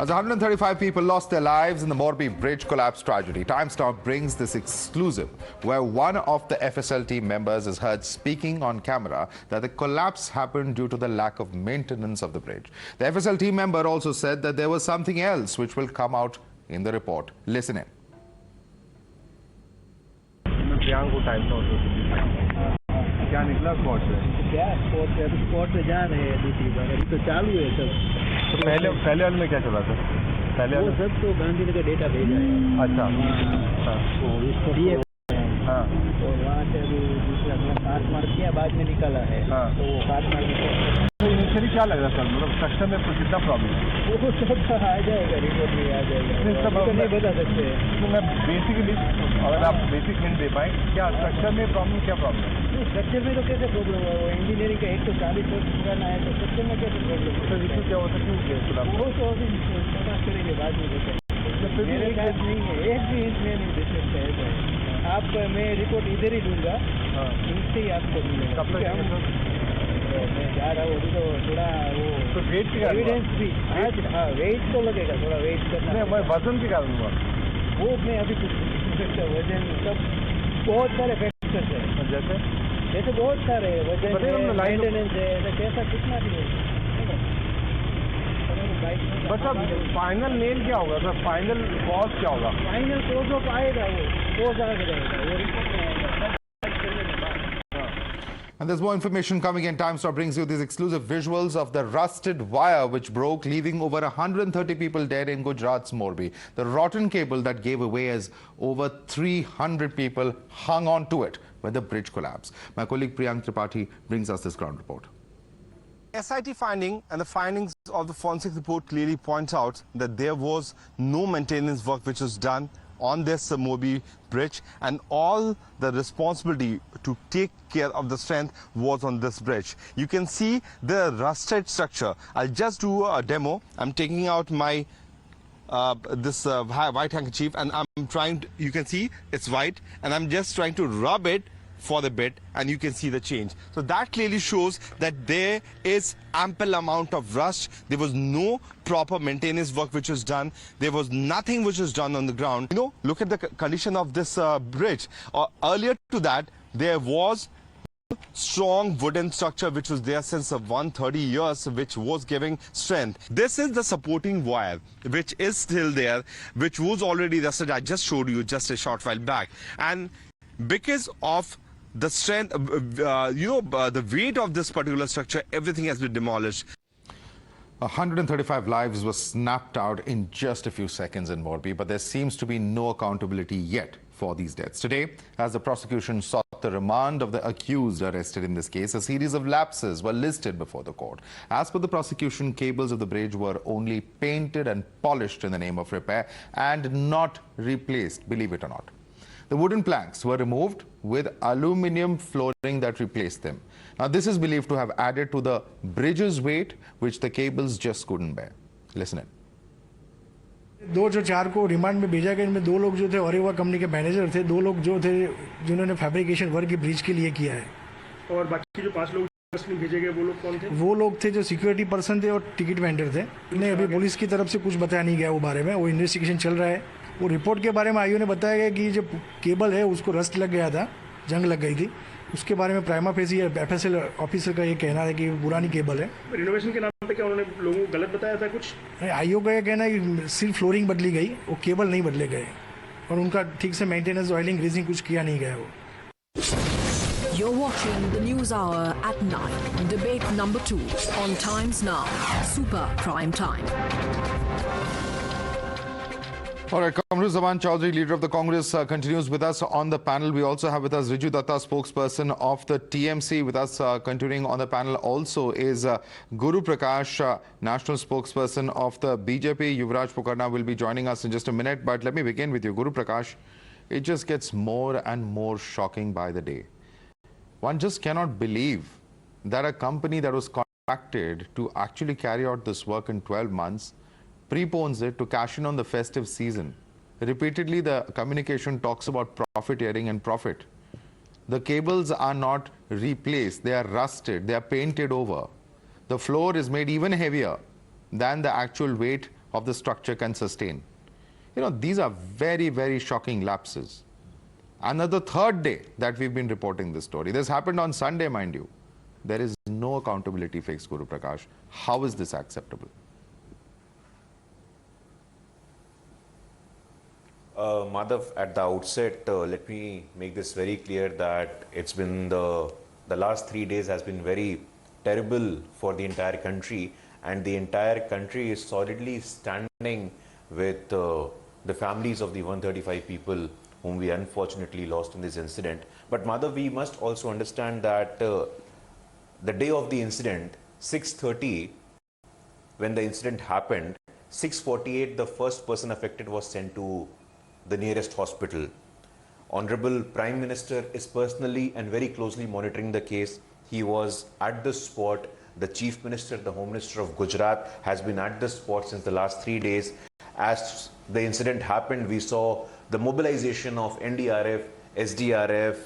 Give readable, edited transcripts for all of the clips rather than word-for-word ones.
As 135 people lost their lives in the Morbi Bridge Collapse tragedy, Times Now brings this exclusive where one of the FSL team members is heard speaking on camera that the collapse happened due to the lack of maintenance of the bridge. The FSL team member also said that there was something else which will come out in the report. Listen in. क्या निकला spot से? क्या spot से? अभी spot पे जा रहे हैं ड्यूटी पर, अभी तो चालू है सब। तो पहले वाले में क्या चला था? पहले वो सब तो गांधीनगर डेटा भेजा है। अच्छा हाँ तो इसको दिए हाँ और वहाँ से अभी दूसरा काट मार किया बाद में निकाला है हाँ तो वो काट मार तो इनिशियली क्या लग रहा था मतलब स्ट्रक्चर में कितना प्रॉब्लम है? वो सब आ जाएगा रिपोर्ट में आ जाएगा तो नहीं बता सकते तो मैं बेसिकली अगर आप बेसिक हिंट दे पाए क्या स्ट्रक्चर में क्या प्रॉब्लम है? स्ट्रक्चर में तो कैसे प्रॉब्लम है? वो इंजीनियरिंग का 140 वर्ष पुराना है तो स्ट्रक्चर में कैसे प्रॉब्लम है? सर इसमें क्या होता है क्यों वो तो अभी प्रकाश करेंगे बाद में बताएंगे मेरे पास नहीं है एक भी इंच में नहीं दे सकता है आप मैं रिपोर्ट इधर ही दूंगा इनसे ही आपको मिलेगा मैं जा रहा हूँ अभी तो थोड़ा वो तो वेट एविडेंस भी आज हाँ वेट तो लगेगा थोड़ा वेट करना मैं वजन भी कर लूँगा वो मैं अभी कुछ वजन सब बहुत सारे फैक्टर्स है जैसे बहुत सारे वजन है मेंटेनेंस है कैसा कितना भी है बस अब फाइनल नेल क्या होगा सर? फाइनल कॉस्ट क्या होगा? फाइनल कॉस्ट ऑफ आएगा वो आगे रहेगा वो रिपोर्ट में आएगा। And there's more information coming in. Times Now brings you these exclusive visuals of the rusted wire which broke, leaving over 130 people dead in Gujarat's Morbi. The rotten cable that gave away as over 300 people hung on to it when the bridge collapsed. My colleague Priyank Tripathi brings us this ground report. SIT finding and the findings of the forensic report clearly point out that there was no maintenance work which was done on this Morbi bridge, and all the responsibility to take care of the strength was on this bridge. You can see the rusted structure. I'll just do a demo. I'm taking out my this white handkerchief and I'm trying to, you can see it's white, and I'm just trying to rub it for the bit and you can see the change. So that clearly shows that there is ample amount of rust. There was no proper maintenance work which was done. There was nothing which was done on the ground. You know, look at the condition of this bridge. Earlier to that, there was strong wooden structure which was there since 130 years, which was giving strength. This is the supporting wire which is still there, which was already rusted. I just showed you just a short while back, and because of the strength, the weight of this particular structure, everything has been demolished. 135 lives were snapped out in just a few seconds in Morbi, but there seems to be no accountability yet for these deaths. Today, as the prosecution sought the remand of the accused arrested in this case, a series of lapses were listed before the court. As per the prosecution, cables of the bridge were only painted and polished in the name of repair and not replaced, believe it or not. The wooden planks were removed with aluminium flooring that replaced them. Now, this is believed to have added to the bridge's weight, which the cables just couldn't bear. Listen in. 204 को remand में भेजा गया, इनमें 2 लोग जो थे Oreva company के manager थे, 2 लोग जो थे जिन्होंने फैब्रिकेशन वर्क ब्रिज के लिए किया है, और बाकी जो 5 लोग भेजे गए वो लोग कौन थे? वो लोग थे जो सिक्योरिटी पर्सन थे और टिकट वेंडर थे। इन्हें अभी पुलिस की तरफ से कुछ बताया नहीं गया वो बारे में, वो इन्वेस्टिगेशन चल रहा है। वो रिपोर्ट के बारे में आईओ ने बताया गया कि जो केबल है उसको रस्ट लग गया था, जंग लग गई थी, उसके बारे में प्राइमा फेसी एफएसएल ऑफिसर का ये कहना है कि पुरानी केबल है। रिनोवेशन के नाम पे क्या उन्होंने लोगों को गलत बताया था कुछ? आईओ का ये कहना है कि सिर्फ फ्लोरिंग बदली गई, वो केबल नहीं बदले गए और उनका ठीक से मेंटेनेंस, ऑयलिंग, ग्रीसिंग कुछ किया नहीं गया वो। You're watching the News Hour at 9, debate number 2 on Times Now, Super Prime Time. All right, Kamru Zaman Chaudhary, leader of the Congress, continues with us on the panel. We also have with us Riju Datta, spokesperson of the TMC. With us continuing on the panel also is Guru Prakash, national spokesperson of the BJP. Yuvraj Pokharna will be joining us in just a minute. But let me begin with you, Guru Prakash. It just gets more and more shocking by the day. One just cannot believe that a company that was contracted to actually carry out this work in 12 months prepones it to cash in on the festive season. Repeatedly, the communication talks about profiteering and profit. The cables are not replaced. They are rusted. They are painted over. The floor is made even heavier than the actual weight of the structure can sustain. You know, these are very, very shocking lapses. Another third day that we've been reporting this story. This happened on Sunday, mind you. There is no accountability fixed, Guru Prakash. How is this acceptable? Madhav, at the outset, let me make this very clear that it's been the last 3 days has been very terrible for the entire country, and the entire country is solidly standing with the families of the 135 people whom we unfortunately lost in this incident. But Madhav, we must also understand that the day of the incident, 6:30, when the incident happened, 6:48, the first person affected was sent to the nearest hospital. Honorable Prime Minister is personally and very closely monitoring the case. He was at the spot. The Chief Minister, the Home Minister of Gujarat, has been at the spot since the last 3 days. As the incident happened, we saw the mobilization of NDRF, SDRF,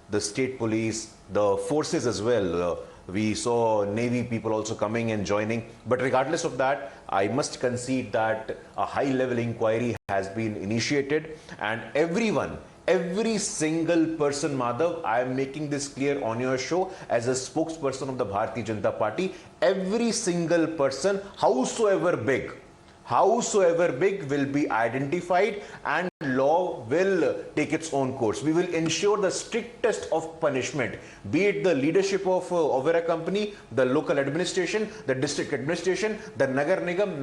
the state police, the forces as well. We saw Navy people also coming and joining. But regardless of that, I must concede that a high-level inquiry has been initiated, and every single person, Madhav, I am making this clear on your show as a spokesperson of the Bharatiya Janata Party, every single person, howsoever big, will be identified and law will take its own course. We will ensure the strictest of punishment, be it the leadership of Oreva company, the local administration, the district administration, the Nagar Nigam,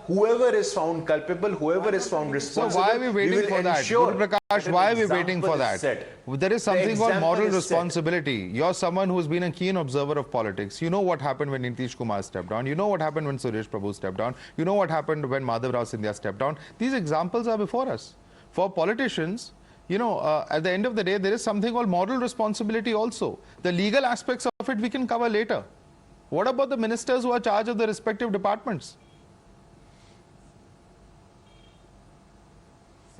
whoever is found culpable, whoever is found responsible. So why are we waiting for that? Guru Prakash, why are we waiting for that? There is something called moral responsibility. You're someone who's been a keen observer of politics. You know what happened when Nitish Kumar stepped down. You know what happened when Suresh Prabhu stepped down. You know what happened when Madhavdas Sindhya stepped down. These examples are before us. For politicians, you know, at the end of the day, there is something called moral responsibility also. The legal aspects of it we can cover later. What about the ministers who are charged of the respective departments?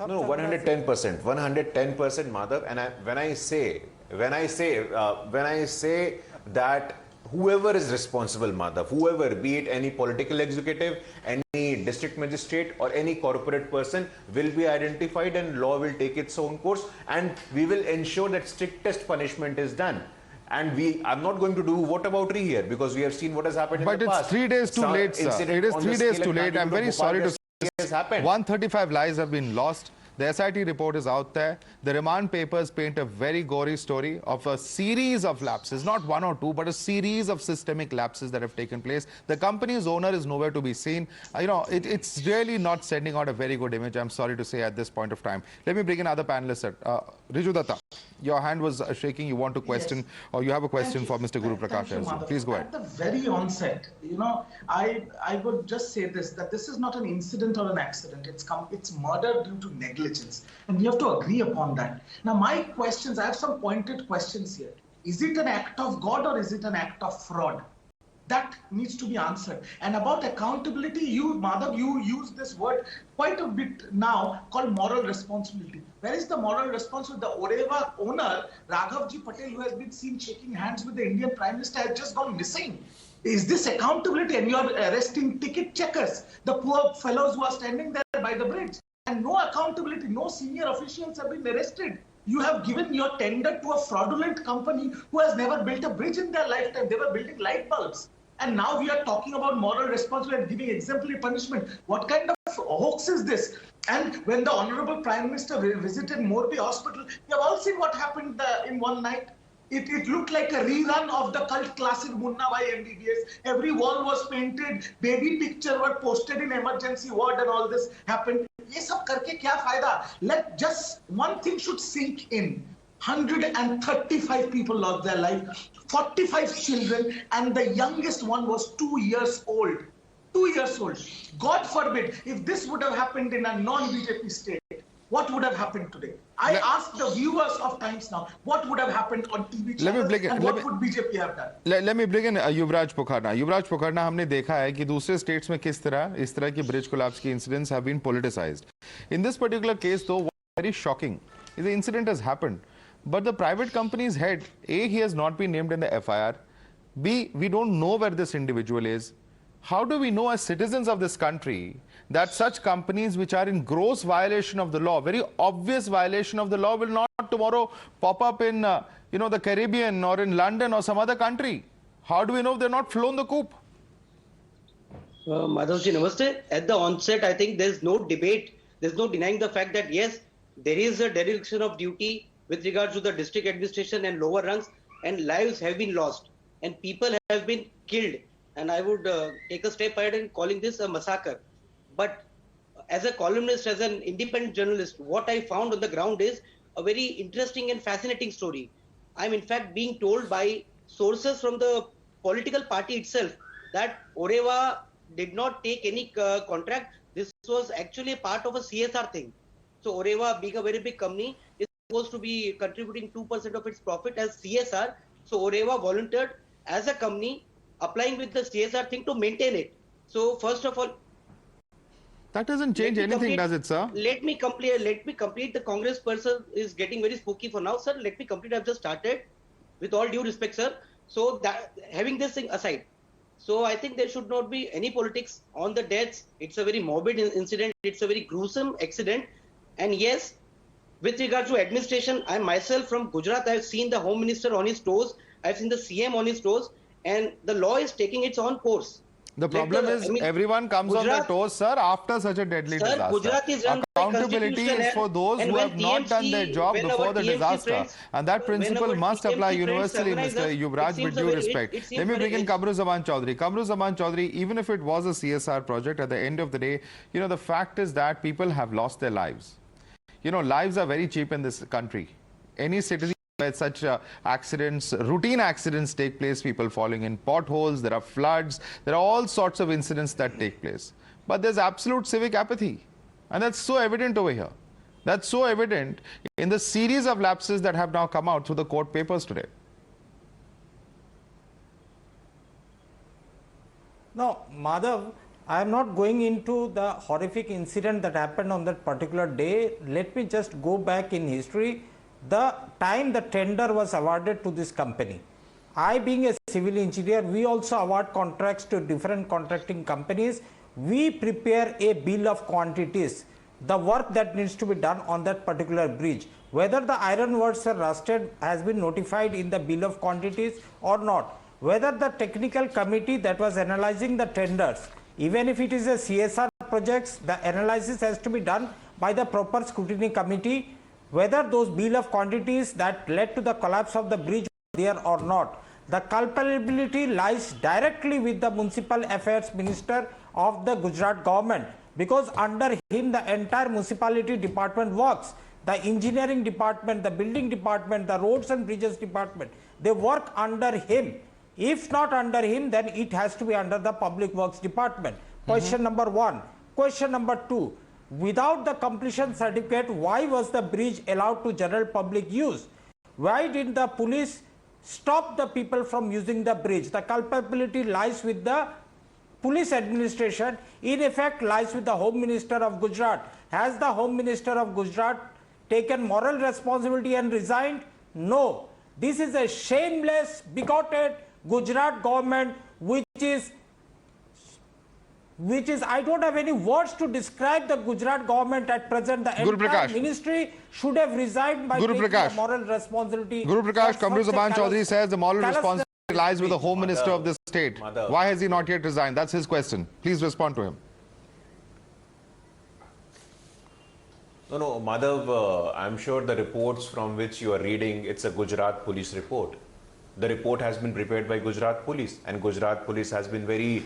No, 110%, 110%, Madhav. And when I say that whoever is responsible, Madhav, whoever, be it any political executive, any district magistrate, or any corporate person, will be identified, and law will take its own course, and we will ensure that strictest punishment is done. And we are not going to do whataboutery here, because we have seen what has happened in the past. But it's 3 days too late, sir. It is 3 days too late. I'm very sorry to say. 135 lives have been lost. The SIT report is out there. The remand papers paint a very gory story of a series of lapses, not one or two, but a series of systemic lapses that have taken place. The company's owner is nowhere to be seen. You know, it's really not sending out a very good image, I'm sorry to say, at this point of time. Let me bring in other panelists. Riju Datta, your hand was shaking. You want to question, or you have a question for Mr. Guru Prakash. Please go ahead. At the very onset, you know, I would just say this, that this is not an incident or an accident. It's murder due to negligence. And we have to agree upon that. Now, my questions, I have some pointed questions here. Is it an act of God or is it an act of fraud? That needs to be answered. And about accountability, Madhav, you use this word quite a bit now, called moral responsibility. Where is the moral responsibility? The Oreva owner, Raghavji Patel, who has been seen shaking hands with the Indian Prime Minister, has just gone missing. Is this accountability? And you are arresting ticket checkers, the poor fellows who are standing there by the bridge. And no accountability, no senior officials have been arrested. You have given your tender to a fraudulent company who has never built a bridge in their lifetime. They were building light bulbs. And now we are talking about moral responsibility and giving exemplary punishment. What kind of hoax is this? And when the Honorable Prime Minister visited Morbi Hospital, we have all seen what happened in one night. It looked like a rerun of the cult classic Munna Bhai MBBS. Every wall was painted, baby picture were posted in emergency ward, and all this happened. ये सब करके क्या फायदा? Let just one thing should sink in. 135 people lost their life, 45 children, and the youngest one was 2 years old. 2 years old. God forbid, if this would have happened in a non-BJP state, what would have happened today? I ask the viewers of Times Now, what would have happened on TV channels, and what would BJP have done? Let me bring in Yuvraj Pokharna. Yuvraj Pokharna, हमने देखा है कि दूसरे states में किस तरह इस तरह की bridge collapse की incidents have been politicized. In this particular case, though, what's very shocking is the incident has happened, but the private company's head, A, he has not been named in the FIR. B, we don't know where this individual is. how do we know as citizens of this country that such companies which are in gross violation of the law, very obvious violation of the law, will not tomorrow pop up in the Caribbean or in London or some other country? How do we know if they're not flown the coop? Madhavji, namaste. At the onset, I think there's no debate. There's no denying the fact that yes, there is a dereliction of duty with regards to the district administration and lower ranks, and lives have been lost and people have been killed. And I would take a step ahead in calling this a massacre. But as a columnist, as an independent journalist, what I found on the ground is a very interesting and fascinating story. I'm in fact being told by sources from the political party itself that Oreva did not take any contract. This was actually a part of a CSR thing. So Oreva, being a very big company, is supposed to be contributing 2% of its profit as CSR. So Oreva volunteered as a company applying with the CSR thing to maintain it. So first of all, that doesn't change anything, does it, sir? Let me complete. The Congress person is getting very spooky for now, sir. Let me complete. I've just started. With all due respect, sir. So that, having this thing aside, so I think there should not be any politics on the deaths. It's a very morbid incident. It's a very gruesome accident. And yes, with regard to administration, I myself from Gujarat, I've seen the Home Minister on his toes. I've seen the CM on his toes, and the law is taking its own course. The problem is everyone comes on their toes, sir, after such a deadly disaster. Gujarat is run by Accountability is for those who have not done their job before the disaster. And that principle must apply universally, Mr. Yuvraj, with due respect. Let me bring in Kamru Zaman Chaudhary. Kamru Zaman Chaudhary, even if it was a CSR project, at the end of the day, the fact is that people have lost their lives. Lives are very cheap in this country. Any citizen where such accidents, routine accidents take place, people falling in potholes, there are floods, there are all sorts of incidents that take place. But there's absolute civic apathy. And that's so evident over here. That's so evident in the series of lapses that have now come out through the court papers today. No, Madhav, I am not going into the horrific incident that happened on that particular day. Let me just go back in history. The time the tender was awarded to this company, I being a civil engineer, we also award contracts to different contracting companies. We prepare a bill of quantities, the work that needs to be done on that particular bridge. Whether the iron works are rusted has been notified in the bill of quantities or not. Whether the technical committee that was analyzing the tenders, even if it is a CSR projects, the analysis has to be done by the proper scrutiny committee. Whether those bill of quantities that led to the collapse of the bridge were there or not. The culpability lies directly with the Municipal Affairs Minister of the Gujarat government, because under him the entire municipality department works. The engineering department, the building department, the roads and bridges department, they work under him. If not under him, then it has to be under the Public Works Department. Question number one. Question number two. Without the completion certificate, why was the bridge allowed to general public use? Why didn't the police stop the people from using the bridge? The culpability lies with the police administration, in effect lies with the Home Minister of Gujarat. Has the Home Minister of Gujarat taken moral responsibility and resigned? No. This is a shameless, bigoted Gujarat government which is, I don't have any words to describe the Gujarat government at present. The entire ministry should have resigned by taking the moral responsibility. Guru Prakash, Kamru Zaman Chaudhary says the moral responsibility lies with the Home Minister of the state. Madhav. Why has he not yet resigned? That's his question. Please respond to him. No, Madhav, I'm sure the reports from which you are reading, it's a Gujarat police report. The report has been prepared by Gujarat Police, and Gujarat Police has been very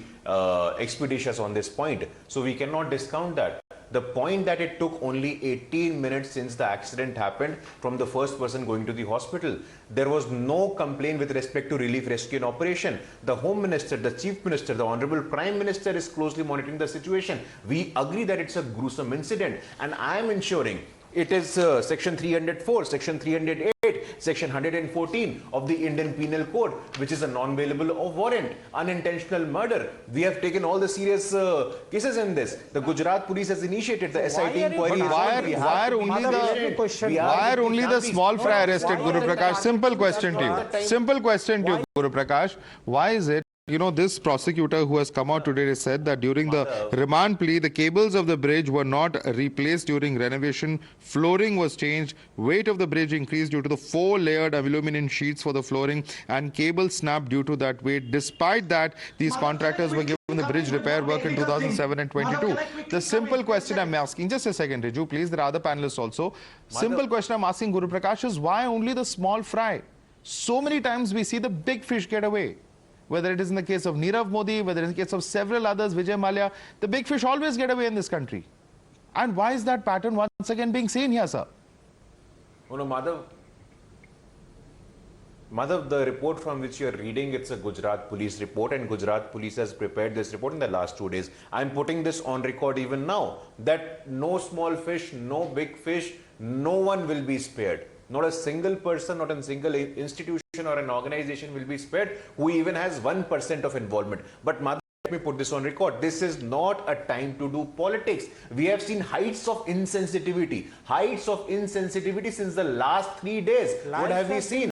expeditious on this point. So we cannot discount that. The point that it took only 18 minutes since the accident happened from the first person going to the hospital. There was no complaint with respect to relief, rescue and operation. The Home Minister, the Chief Minister, the Honorable Prime Minister is closely monitoring the situation. We agree that it's a gruesome incident, and I am ensuring it is Section 304, Section 308, Section 114 of the Indian Penal Code, which is a non-bailable warrant, unintentional murder. We have taken all the serious cases in this. The Gujarat Police has initiated the SIT inquiry. Why are only the small fry arrested, Guru Prakash? Simple question to you. Simple question to you, Guru Prakash. Why is it You know, this prosecutor who has come out today has said that during the remand plea, the cables of the bridge were not replaced during renovation. Flooring was changed. Weight of the bridge increased due to the 4-layered aluminium sheets for the flooring, and cables snapped due to that weight. Despite that, these contractors were given the bridge repair work in 2007 and 22. The simple question I'm asking, just a second, Riju, please, there are other panelists also. Simple question I'm asking Guru Prakash is, why only the small fry? So many times we see the big fish get away. Whether it is in the case of Nirav Modi, whether it is in the case of several others, Vijay Mallya, the big fish always get away in this country. And why is that pattern once again being seen here, sir? Oh, no, Madhav, the report from which you are reading, it's a Gujarat police report, and Gujarat police has prepared this report in the last 2 days. I'm putting this on record even now, that no small fish, no big fish, no one will be spared. Not a single person, not a single institution or an organization will be spared who even has 1% of involvement. But Madhav, let me put this on record. This is not a time to do politics. We have seen heights of insensitivity since the last 3 days. What have we seen?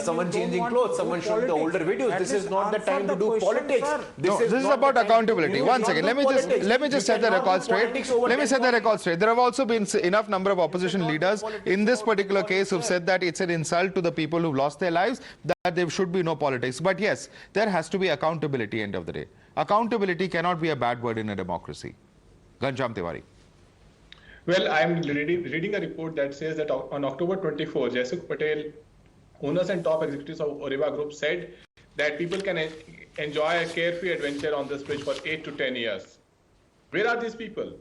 Someone changing clothes, someone showing the older videos. This is not the time to do politics. This is about accountability. One second, let me just set the record straight. Let me set the record straight. There have also been enough number of opposition leaders in this particular case who've said that it's an insult to the people who've lost their lives, that there should be no politics. But yes, there has to be accountability end of the day. Accountability cannot be a bad word in a democracy. Ghanshyam Tiwari. Well, I'm reading a report that says that on October 24, Jaisukh Patel, owners and top executives of Oreva Group, said that people can enjoy a carefree adventure on this bridge for 8 to 10 years. Where are these people?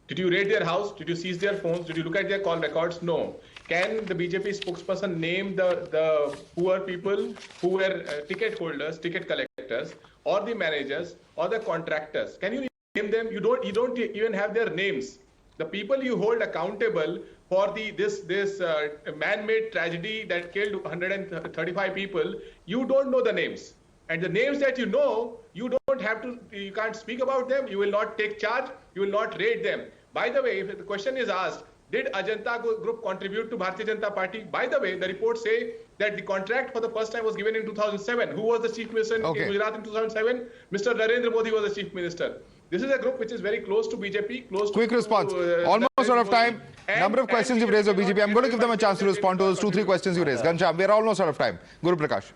Did you raid their house? Did you seize their phones? Did you look at their call records? No. Can the BJP spokesperson name the poor people who were ticket holders, ticket collectors, or the managers, or the contractors? Can you name them? You don't even have their names. The people you hold accountable for this man-made tragedy that killed 135 people, you don't know the names. And the names that you know, you can't speak about them, you will not take charge, you will not raid them. By the way, if the question is asked, did Ajanta Group contribute to Bharatiya Janata Party? By the way, the reports say that the contract for the first time was given in 2007. Who was the chief minister in Gujarat in 2007? Mr. Narendra Modi was the chief minister. This is a group which is very close to BJP, Quick response. Almost out of time. Number of questions you've raised of BJP. I'm going to give them a chance to respond to those 2-3 questions you raised. Ghanshyam, we're almost out of time. Guru Prakash.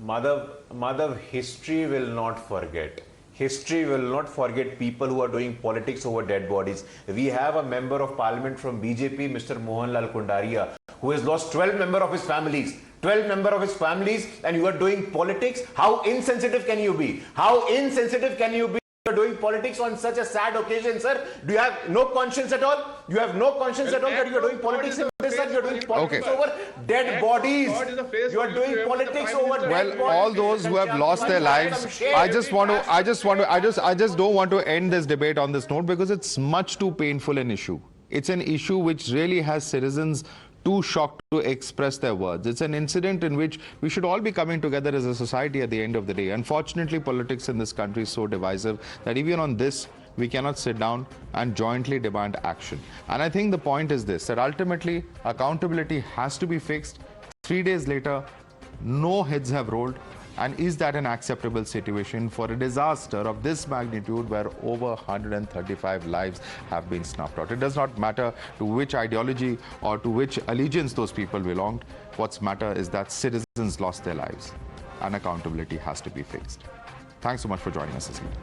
Madhav, history will not forget. History will not forget people who are doing politics over dead bodies. We have a member of parliament from BJP, Mr. Mohanlal Kundaria, who has lost 12 members of his families. 12 members of his families, and you are doing politics? How insensitive can you be? How insensitive can you be? You are doing politics on such a sad occasion, sir. Do you have no conscience at all? You have no conscience at all that you are doing politics in this, sir? You are doing politics over dead bodies. You are doing politics over dead bodies. Well, all those who have lost their lives, I just don't want to end this debate on this note, because it's much too painful an issue. It's an issue which really has citizens too shocked to express their words. It's an incident in which we should all be coming together as a society at the end of the day. Unfortunately, politics in this country is so divisive that even on this, we cannot sit down and jointly demand action. And I think the point is this, that ultimately accountability has to be fixed. 3 days later, no heads have rolled. And is that an acceptable situation for a disaster of this magnitude where over 135 lives have been snuffed out? It does not matter to which ideology or to which allegiance those people belonged. What's matter is that citizens lost their lives and accountability has to be fixed. Thanks so much for joining us this evening.